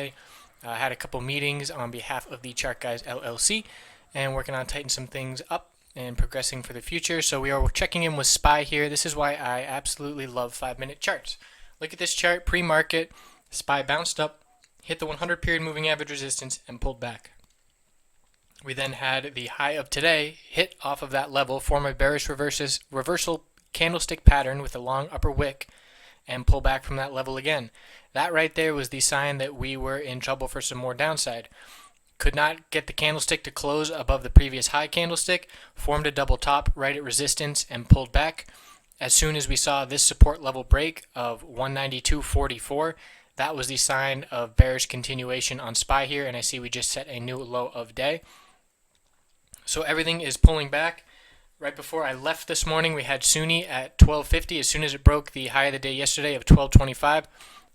today. Had a couple meetings on behalf of the Chart Guys LLC and working on tightening some things up and progressing for the future. So we are checking in with SPY here. This is why I absolutely love 5-minute charts. Look at this chart, pre-market, SPY bounced up, hit the 100 period moving average resistance and pulled back. We then had the high of today hit off of that level, form a bearish reversal candlestick pattern with a long upper wick, and pull back from that level again. That right there was the sign that we were in trouble for some more downside. Could not get the candlestick to close above the previous high candlestick, formed a double top right at resistance and pulled back. As soon as we saw this support level break of 192.44, that was the sign of bearish continuation on SPY here, and I see we just set a new low of day. So everything is pulling back. Right before I left this morning, we had Sunni at 1250. As soon as it broke the high of the day yesterday of 1225,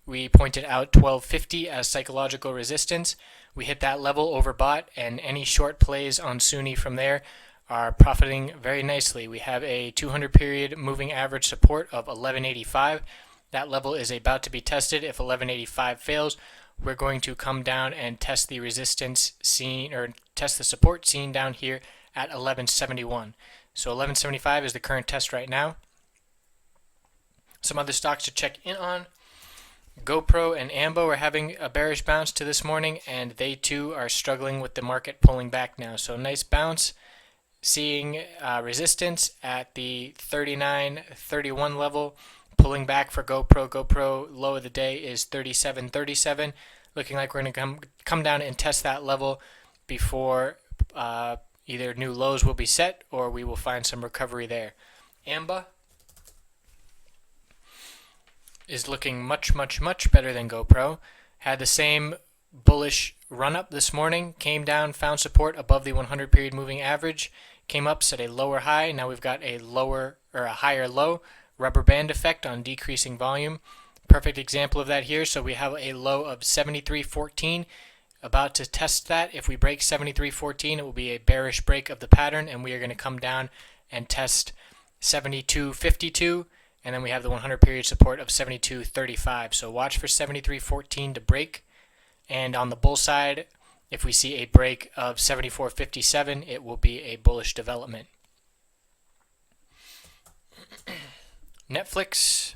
we pointed out 1250 as psychological resistance. We hit that level, overbought, and any short plays on Sunni from there are profiting very nicely. We have a 200 period moving average support of 1185. That level is about to be tested. If 1185 fails, we're going to come down and test the resistance seen, or test the support seen down here at 1171. So 1175 is the current test right now. Some other stocks to check in on. GoPro and Ambo are having a bearish bounce to this morning, and they too are struggling with the market pulling back now. So nice bounce, seeing resistance at the 39.31 level. Pulling back for GoPro. GoPro low of the day is 37.37. Looking like we're going to come down and test that level before either new lows will be set or we will find some recovery there. AMBA is looking much better than GoPro. Had the same bullish run up this morning. Came down, found support above the 100 period moving average. Came up, set a lower high. Now we've got a higher low. Rubber band effect on decreasing volume. Perfect example of that here. So we have a low of 73.14. About to test that. If we break 73.14, it will be a bearish break of the pattern, and we are going to come down and test 72.52, and then we have the 100 period support of 72.35. So watch for 73.14 to break, and on the bull side, if we see a break of 74.57, it will be a bullish development. Netflix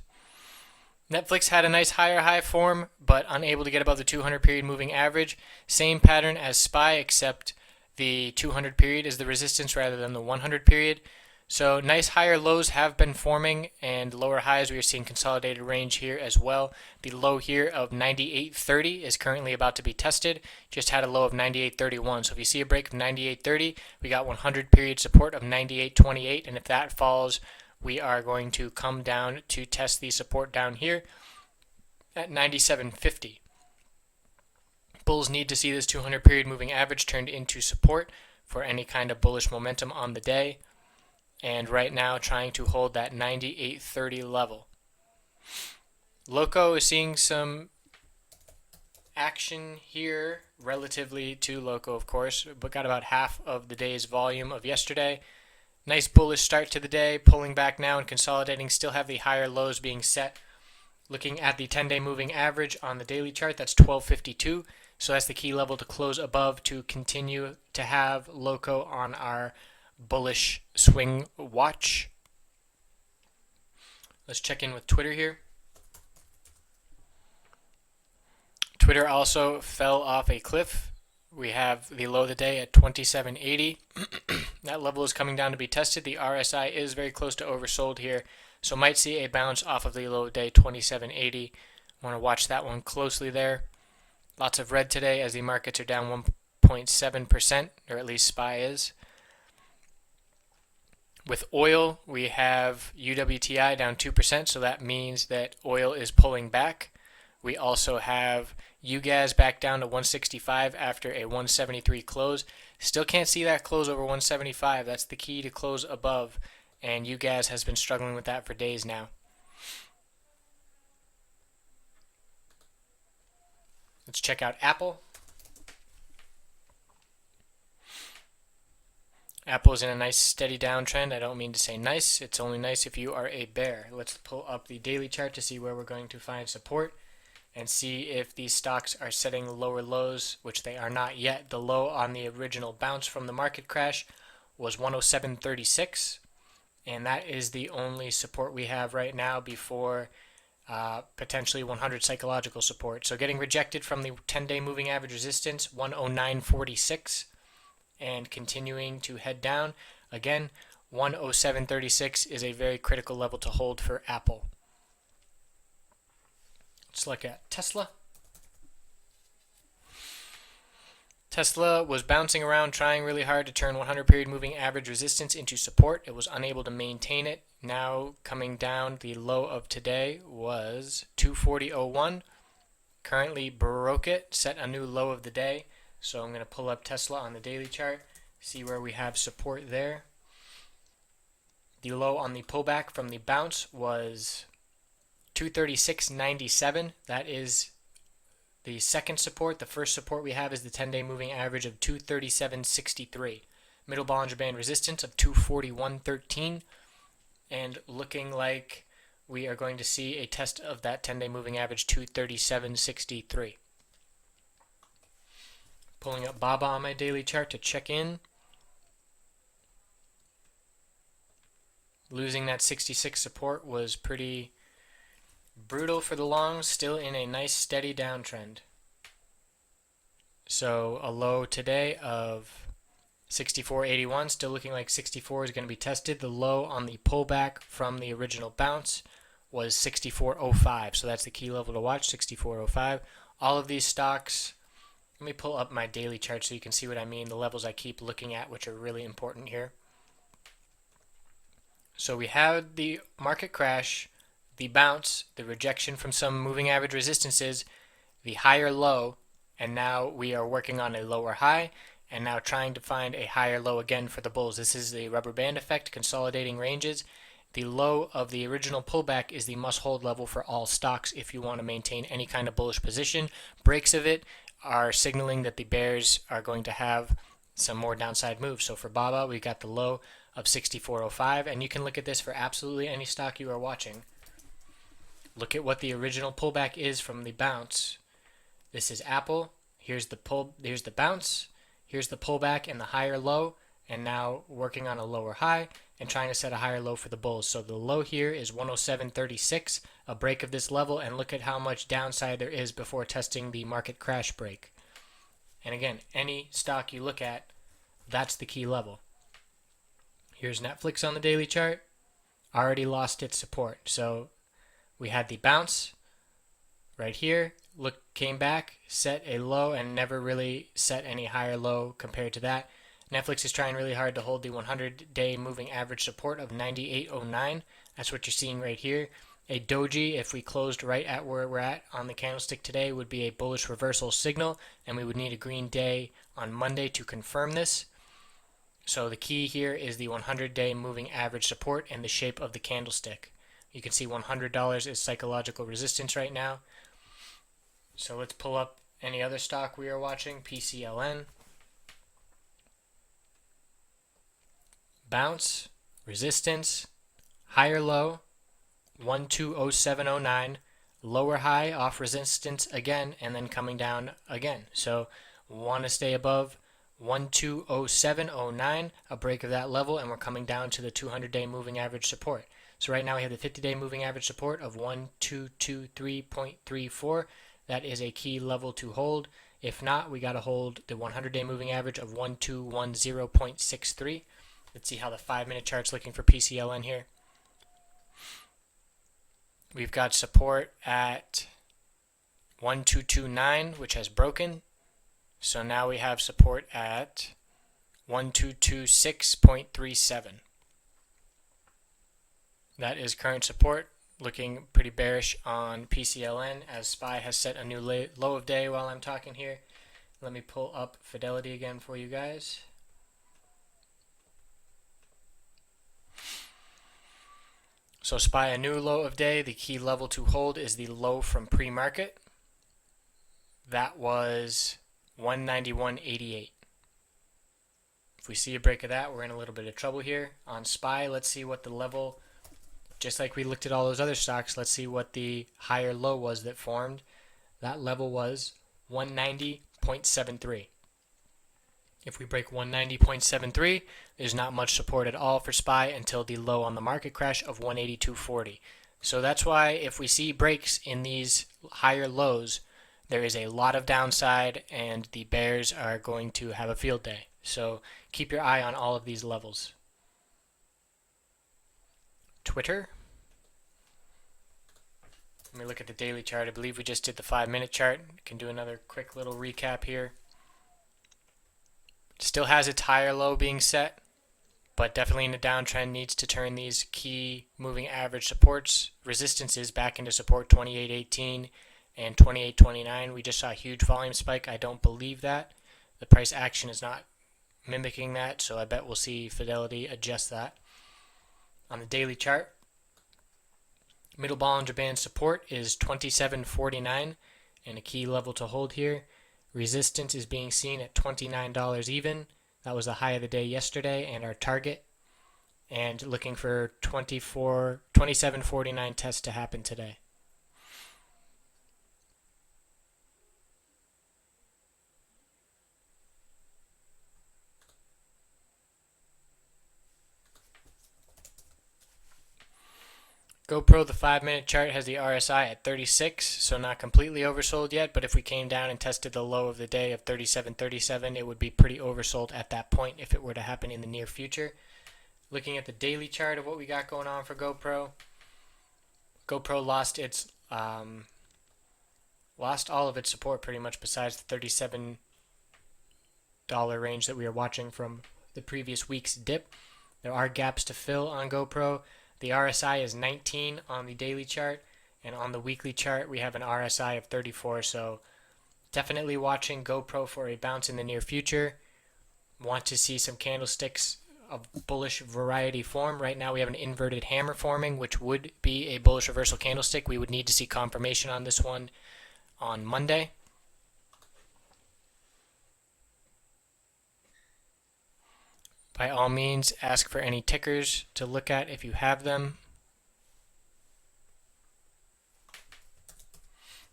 had a nice higher high form, but unable to get above the 200 period moving average. Same pattern as SPY, except the 200 period is the resistance rather than the 100 period. So nice higher lows have been forming, and lower highs we are seeing consolidated range here as well. The low here of 98.30 is currently about to be tested. Just had a low of 98.31. So if you see a break of 98.30, we got 100 period support of 98.28, and if that falls, we are going to come down to test the support down here at 97.50. Bulls need to see this 200 period moving average turned into support for any kind of bullish momentum on the day. And right now trying to hold that 98.30 level. Loco is seeing some action here relatively to Loco, of course, but got about half of the day's volume of yesterday. Nice bullish start to the day, pulling back now and consolidating. Still have the higher lows being set. Looking at the 10-day moving average on the daily chart, that's 1252. So that's the key level to close above to continue to have Loco on our bullish swing watch. Let's check in with Twitter here. Twitter also fell off a cliff. We have the low of the day at 27.80. That level is coming down to be tested. The RSI is very close to oversold here, so might see a bounce off of the low of the day 27.80. Want to watch that one closely there. Lots of red today as the markets are down 1.7%, or at least SPY is. With oil, we have UWTI down 2%, so that means that oil is pulling back. We also have UGAS back down to 165 after a 173 close. Still can't see that close over 175. That's the key to close above, and UGAS has been struggling with that for days now. Let's check out Apple. Apple is in a nice steady downtrend. I don't mean to say nice. It's only nice if you are a bear. Let's pull up the daily chart to see where we're going to find support. and see if these stocks are setting lower lows, which they are not yet. The low on the original bounce from the market crash was 107.36, and that is the only support we have right now before potentially 100 psychological support. So getting rejected from the 10-day moving average resistance, 109.46, and continuing to head down. Again, 107.36 is a very critical level to hold for Apple. Let's look at Tesla. Tesla was bouncing around, trying really hard to turn 100 period moving average resistance into support. It was unable to maintain it. Now coming down, the low of today was 240.01. Currently broke it, set a new low of the day. So I'm going to pull up Tesla on the daily chart, see where we have support there. The low on the pullback from the bounce was 236.97. That is the second support. The first support we have is the 10-day moving average of 237.63. Middle Bollinger Band resistance of 241.13. And looking like we are going to see a test of that 10-day moving average 237.63. Pulling up BABA on my daily chart to check in. Losing that 66 support was pretty brutal for the longs, still in a nice steady downtrend. So a low today of 64.81, still looking like 64 is going to be tested. The low on the pullback from the original bounce was 64.05, so that's the key level to watch, 64.05. All of these stocks, let me pull up my daily chart so you can see what I mean, the levels I keep looking at, which are really important here. So we had the market crash, the bounce, the rejection from some moving average resistances, the higher low, and now we are working on a lower high, and now trying to find a higher low again for the bulls. This is the rubber band effect, consolidating ranges. The low of the original pullback is the must-hold level for all stocks if you want to maintain any kind of bullish position. Breaks of it are signaling that the bears are going to have some more downside moves. So for BABA, we got the low of 64.05, and you can look at this for absolutely any stock you are watching. Look at what the original pullback is from the bounce. This is Apple. Here's the bounce. Here's the pullback and the higher low, and now working on a lower high and trying to set a higher low for the bulls. So the low here is 107.36, a break of this level, and look at how much downside there is before testing the market crash break. And again, any stock you look at, that's the key level. Here's Netflix on the daily chart. Already lost its support. So we had the bounce right here. Look, came back, set a low, and never really set any higher low compared to that. Netflix is trying really hard to hold the 100-day moving average support of 98.09. That's what you're seeing right here. A doji, if we closed right at where we're at on the candlestick today, would be a bullish reversal signal, and we would need a green day on Monday to confirm this. So the key here is the 100-day moving average support and the shape of the candlestick. You can see $100 is psychological resistance right now. So let's pull up any other stock we are watching, PCLN. Bounce, resistance, higher low, 1207.09, lower high off resistance again, and then coming down again. So want to stay above 1207.09, a break of that level, and we're coming down to the 200-day moving average support. So right now we have the 50-day moving average support of 1223.34. That is a key level to hold. If not, we got to hold the 100-day moving average of 1210.63. Let's see how the 5-minute chart's looking for PCLN here. We've got support at 1229, which has broken. So now we have support at 1226.37. That is current support. Looking pretty bearish on PCLN as SPY has set a new low of day while I'm talking here. Let me pull up Fidelity again for you guys. So SPY a new low of day. The key level to hold is the low from pre-market. That was 191.88. If we see a break of that, we're in a little bit of trouble here. On SPY, let's see what the level, just like we looked at all those other stocks, let's see what the higher low was that formed. that level was 190.73. If we break 190.73, there's not much support at all for SPY until the low on the market crash of 182.40. So that's why if we see breaks in these higher lows, there is a lot of downside and the bears are going to have a field day. So keep your eye on all of these levels. Twitter. Let me look at the daily chart. I believe we just did the 5-minute chart. Can do another quick little recap here. Still has its higher low being set, but definitely in a downtrend needs to turn these key moving average supports, resistances back into support 28.18 and 28.29. We just saw a huge volume spike. I don't believe that. The price action is not mimicking that, so I bet we'll see Fidelity adjust that. On the daily chart, middle Bollinger Band support is 27.49 and a key level to hold here. Resistance is being seen at $29 even. That was the high of the day yesterday and our target. And looking for 27.49 test to happen today. GoPro, the 5-minute chart, has the RSI at 36, so not completely oversold yet, but if we came down and tested the low of the day of 37.37, it would be pretty oversold at that point if it were to happen in the near future. Looking at the daily chart of what we got going on for GoPro, GoPro lost all of its support pretty much besides the $37 range that we are watching from the previous week's dip. There are gaps to fill on GoPro. The RSI is 19 on the daily chart, and on the weekly chart we have an RSI of 34, so definitely watching GoPro for a bounce in the near future. Want to see some candlesticks of bullish variety form. Right now we have an inverted hammer forming, which would be a bullish reversal candlestick. We would need to see confirmation on this one on Monday. By all means, ask for any tickers to look at if you have them.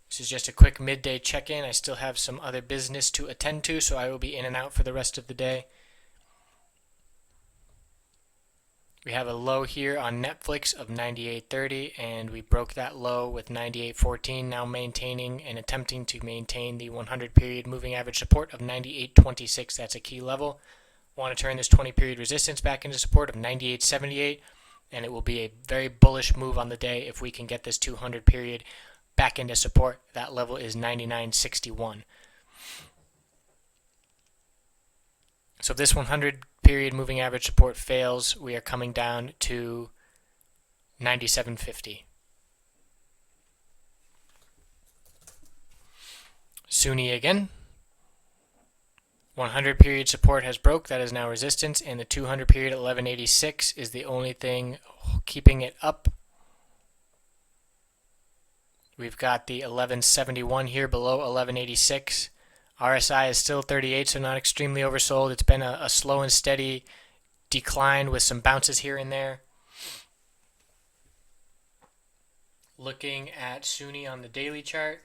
This is just a quick midday check-in. I still have some other business to attend to, so I will be in and out for the rest of the day. We have a low here on Netflix of 98.30, and we broke that low with 98.14, now maintaining and attempting to maintain the 100-period moving average support of 98.26. That's a key level. Want to turn this 20-period resistance back into support of 98.78, and it will be a very bullish move on the day if we can get this 200-period back into support. That level is 99.61. So if this 100-period moving average support fails, we are coming down to 97.50. SUNY again. 100 period support has broke. That is now resistance, and the 200 period at 1186 is the only thing keeping it up. We've got the 1171 here below 1186. RSI is still 38, so not extremely oversold. It's been a slow and steady decline with some bounces here and there. Looking at SUNY on the daily chart.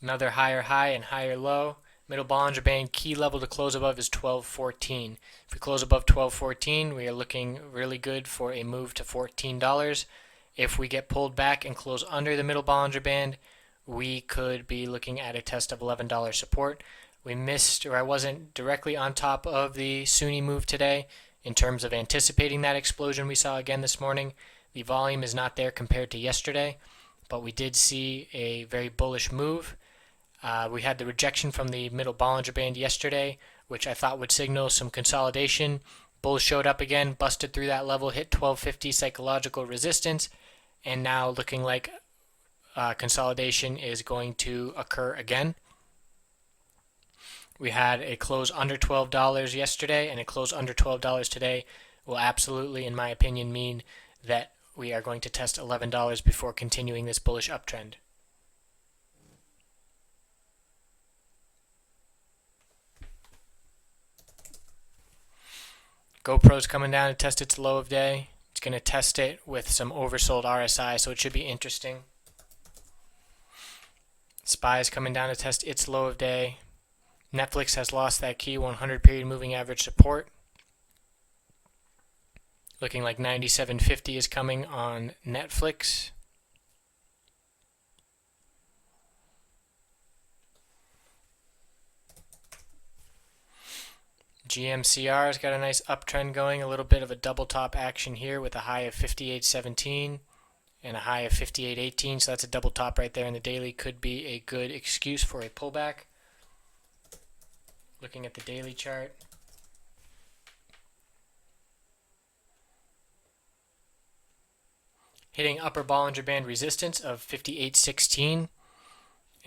Another higher high and higher low. Middle Bollinger Band key level to close above is 12.14. If we close above 12.14, we are looking really good for a move to $14. If we get pulled back and close under the Middle Bollinger Band, we could be looking at a test of $11 support. We missed, or I wasn't directly on top of the SUNY move today in terms of anticipating that explosion we saw again this morning. The volume is not there compared to yesterday, but we did see a very bullish move. We had the rejection from the Middle Bollinger Band yesterday, which I thought would signal some consolidation. Bulls showed up again, busted through that level, hit 1250 psychological resistance, and now looking like consolidation is going to occur again. We had a close under $12 yesterday, and a close under $12 today will absolutely, in my opinion, mean that we are going to test $11 before continuing this bullish uptrend. GoPro's coming down to test its low of day. It's going to test it with some oversold RSI, so it should be interesting. SPY is coming down to test its low of day. Netflix has lost that key 100 period moving average support. Looking like 97.50 is coming on Netflix. GMCR has got a nice uptrend going, a little bit of a double top action here with a high of 58.17 and a high of 58.18, so that's a double top right there in the daily. Could be a good excuse for a pullback. Looking at the daily chart. Hitting upper Bollinger Band resistance of 58.16,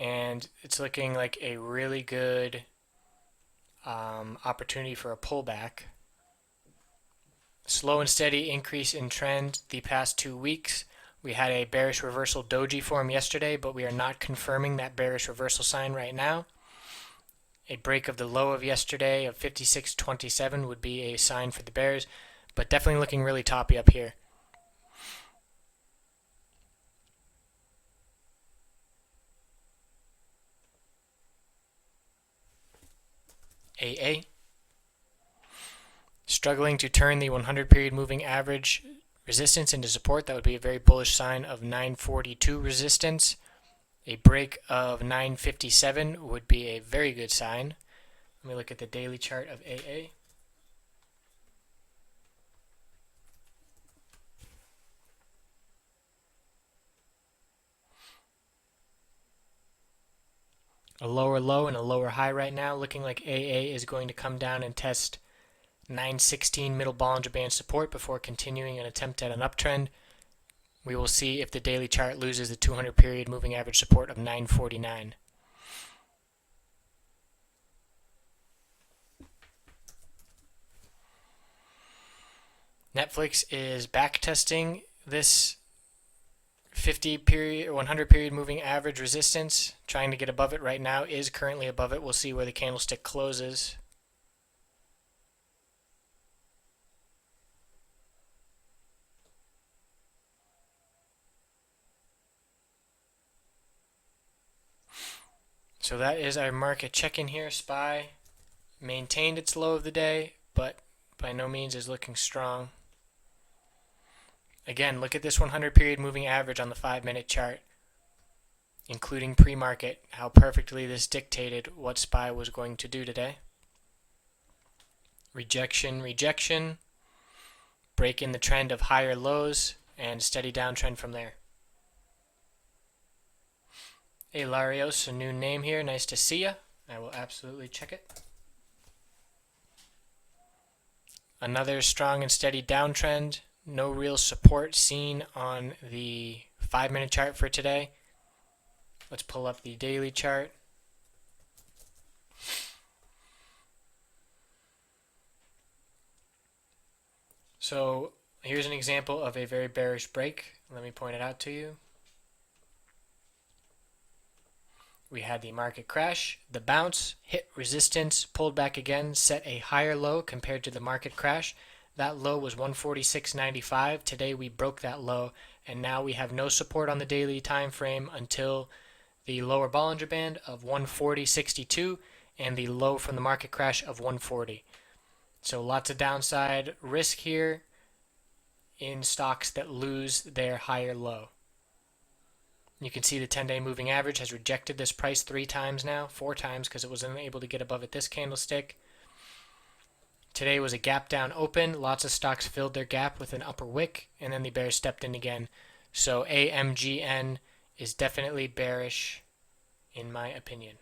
and it's looking like a really good opportunity for a pullback. Slow and steady increase in trend the past 2 weeks. We had a bearish reversal doji form yesterday, but we are not confirming that bearish reversal sign right now. A break of the low of yesterday of 56.27 would be a sign for the bears, but definitely looking really toppy up here. AA. Struggling to turn the 100 period moving average resistance into support. That would be a very bullish sign of 942 resistance. A break of 957 would be a very good sign. Let me look at the daily chart of AA. A lower low and a lower high right now, looking like AA is going to come down and test 916 middle Bollinger Band support before continuing an attempt at an uptrend. We will see if the daily chart loses the 200 period moving average support of 949. Netflix is back testing this 50 period or 100 period moving average resistance, trying to get above it right now, is currently above it. We'll see where the candlestick closes. So that is our market check-in here. SPY maintained its low of the day, but by no means is looking strong. Again, look at this 100 period moving average on the 5-minute chart, including pre-market, how perfectly this dictated what SPY was going to do today. Rejection, rejection, break in the trend of higher lows, and steady downtrend from there. Hey Larios, a new name here, nice to see ya. I will absolutely check it. Another strong and steady downtrend. No real support seen on the 5-minute chart for today. Let's pull up the daily chart. So here's an example of a very bearish break. Let me point it out to you. We had the market crash, the bounce, hit resistance, pulled back again, set a higher low compared to the market crash. That low was 146.95. Today we broke that low, and now we have no support on the daily time frame until the lower Bollinger Band of 140.62 and the low from the market crash of 140. So lots of downside risk here in stocks that lose their higher low. You can see the 10-day moving average has rejected this price 3 times now, 4 times because it was unable to get above it this candlestick. Today was a gap down open. Lots of stocks filled their gap with an upper wick, and then the bears stepped in again. So AMGN is definitely bearish, in my opinion.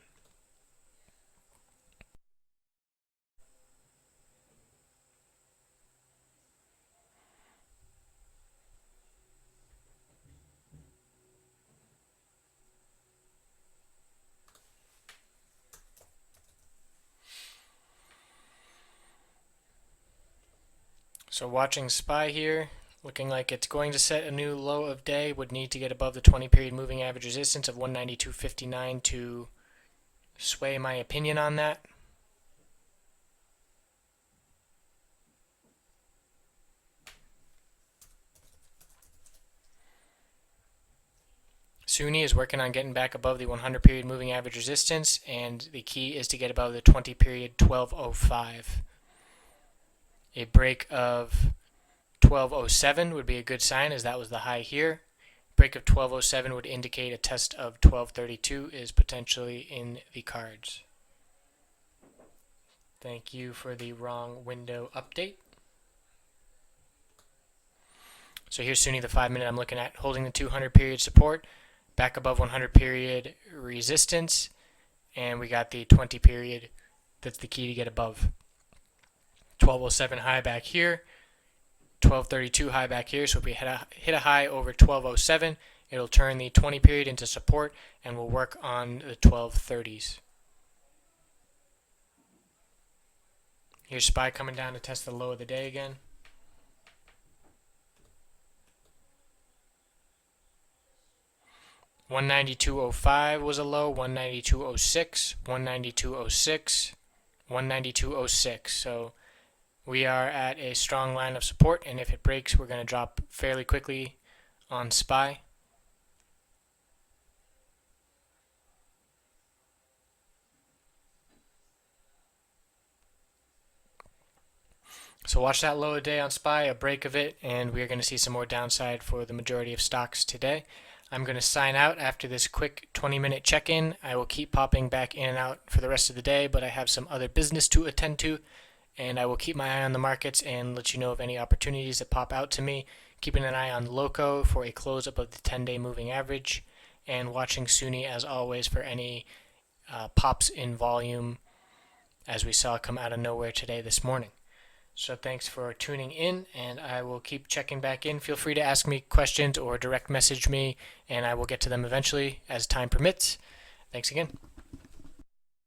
So watching SPY here, looking like it's going to set a new low of day, would need to get above the 20 period moving average resistance of 192.59 to sway my opinion on that. Sunni is working on getting back above the 100 period moving average resistance, and the key is to get above the 20 period 1205. A break of 1207 would be a good sign, as that was the high here. Break of 1207 would indicate a test of 1232 is potentially in the cards. Thank you for the wrong window update. So here's Sunni, the 5 minute I'm looking at, holding the 200 period support, back above 100 period resistance, and we got the 20 period. That's the key to get above. 1207 high back here, 1232 high back here. So if we hit a high over 1207, it'll turn the 20 period into support, and we'll work on the 1230s. Here's SPY coming down to test the low of the day again. $192.05 was a low, $192.06, $192.06, $192.06. So we are at a strong line of support, and if it breaks, we're going to drop fairly quickly on SPY. So watch that low of day on SPY, a break of it, and we're going to see some more downside for the majority of stocks today. I'm going to sign out after this quick 20-minute check-in. I will keep popping back in and out for the rest of the day, but I have some other business to attend to, and I will keep my eye on the markets and let you know of any opportunities that pop out to me. Keeping an eye on Loco for a close above the 10-day moving average, and watching Sunni as always for any pops in volume as we saw come out of nowhere today this morning. So thanks for tuning in, and I will keep checking back in. Feel free to ask me questions or direct message me, and I will get to them eventually as time permits. Thanks again.